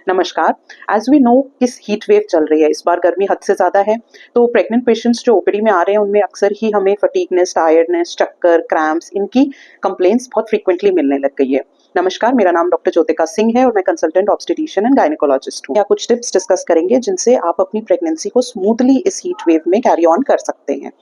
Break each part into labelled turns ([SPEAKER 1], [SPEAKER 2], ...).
[SPEAKER 1] नमस्कार। As we know इस heat wave चल रही है, इस बार गर्मी हद से ज़्यादा है। तो प्रेग्नेंट पेशेंट्स जो ओपीडी में आ रहे हैं उनमें अक्सर ही हमें फटीगनेस, टायर्डनेस, चक्कर, क्रैम्प्स इनकी कंप्लेंट्स बहुत फ्रीक्वेंटली मिलने लग गई है। नमस्कार, मेरा नाम डॉक्टर ज्योतिका सिंह है और मैं कंसल्टेंट ऑब्स्टेट्रिशियन एंड गायनेकोलॉजिस्ट हूँ। यहाँ कुछ टिप्स डिस्कस करेंगे जिनसे आप अपनी प्रेगनेंसी को स्मूथली इस हीट वेव में कैरी ऑन कर सकते हैं।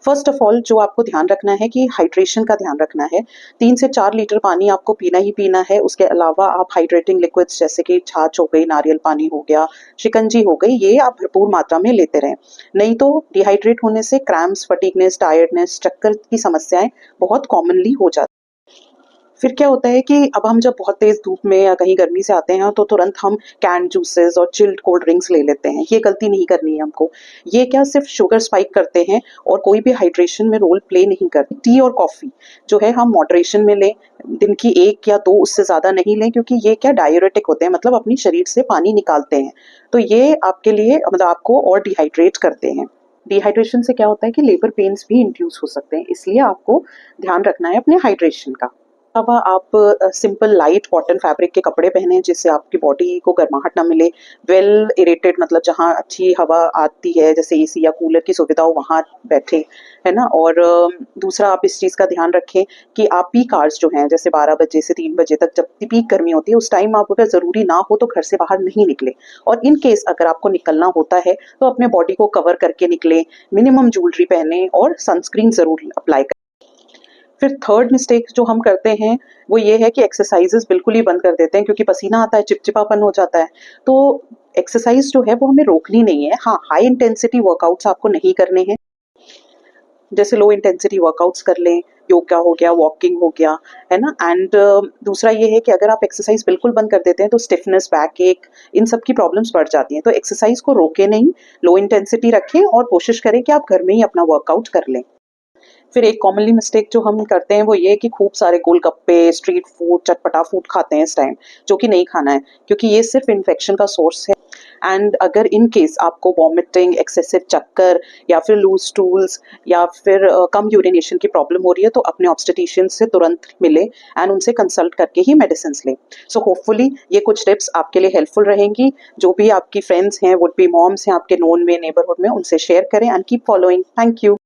[SPEAKER 1] फर्स्ट ऑफ ऑल जो आपको ध्यान रखना है कि हाइड्रेशन का ध्यान रखना है। 3 से 4 लीटर पानी आपको पीना ही पीना है। उसके अलावा आप हाइड्रेटिंग लिक्विड्स जैसे कि छाछ हो गई, नारियल पानी हो गया, शिकंजी हो गई, ये आप भरपूर मात्रा में लेते रहें। नहीं तो डिहाइड्रेट होने से क्रैम्प्स, फटीगनेस, टायर्डनेस, चक्कर की समस्याएं बहुत कॉमनली हो जाती हैं। फिर क्या होता है कि अब हम जब बहुत तेज धूप में या कहीं गर्मी से आते हैं तो तुरंत हम कैन जूसेस और चिल्ड कोल्ड ड्रिंक्स ले लेते हैं। ये गलती नहीं करनी है हमको। ये क्या सिर्फ शुगर स्पाइक करते हैं और कोई भी हाइड्रेशन में रोल प्ले नहीं करते। टी और कॉफ़ी जो है हम मॉडरेशन में लें, दिन की 1 या 2 उससे ज़्यादा नहीं लें, क्योंकि ये क्या डाययूरेटिक होते हैं, मतलब अपनी शरीर से पानी निकालते हैं। तो ये आपके लिए मतलब आपको और डिहाइड्रेट करते हैं। डिहाइड्रेशन से क्या होता है कि लेबर पेन्स भी इंड्यूस हो सकते हैं, इसलिए आपको ध्यान रखना है अपने हाइड्रेशन का। अलावा आप सिंपल लाइट कॉटन फैब्रिक के कपड़े पहने जिससे आपकी बॉडी को गर्माहट ना मिले। वेल एरेटेड मतलब जहाँ अच्छी हवा आती है, जैसे एसी या कूलर की सुविधा हो वहाँ बैठे, है ना। और दूसरा आप इस चीज़ का ध्यान रखें कि आप पीक आवर्स जो हैं जैसे 12 बजे से 3 बजे तक, जब पीक गर्मी होती है उस टाइम आप अगर ज़रूरी ना हो तो घर से बाहर नहीं निकले। और इन केस अगर आपको निकलना होता है तो अपने बॉडी को कवर करके निकलें, मिनिमम ज्वेलरी पहने और सनस्क्रीन ज़रूर अप्लाई करें। फिर थर्ड मिस्टेक जो हम करते हैं वो ये है कि एक्सरसाइजेस बिल्कुल ही बंद कर देते हैं, क्योंकि पसीना आता है, चिपचिपापन हो जाता है। तो एक्सरसाइज जो है वो हमें रोकनी नहीं है। हाँ, हाई इंटेंसिटी वर्कआउट्स आपको नहीं करने हैं, जैसे लो इंटेंसिटी वर्कआउट्स कर लें, योगा हो गया, वॉकिंग हो गया, है ना। एंड दूसरा ये है कि अगर आप एक्सरसाइज बिल्कुल बंद कर देते हैं तो स्टिफनेस, बैक एक, इन सब की प्रॉब्लम्स बढ़ जाती हैं। तो एक्सरसाइज को रोके नहीं, लो इंटेंसिटी रखें और कोशिश करें कि आप घर में ही अपना वर्कआउट कर लें। फिर एक कॉमनली मिस्टेक जो हम करते हैं वो ये है कि खूब सारे गोलगप्पे, स्ट्रीट फूड, चटपटा फूड खाते हैं इस टाइम, जो कि नहीं खाना है, क्योंकि ये सिर्फ इन्फेक्शन का सोर्स है। एंड अगर इन केस आपको वॉमिटिंग, एक्सेसिव चक्कर या फिर लूज स्टूल्स या फिर कम यूरिनेशन की प्रॉब्लम हो रही है तो अपने ऑब्स्टेट्रिशियन से तुरंत मिले एंड उनसे कंसल्ट करके ही मेडिसिन लें। सो होपफुली ये कुछ टिप्स आपके लिए हेल्पफुल रहेंगी। जो भी आपकी फ्रेंड्स हैं, वुड बी मॉम्स हैं आपके नोन में, नेबरहुड में, उनसे शेयर करें and keep following. Thank you.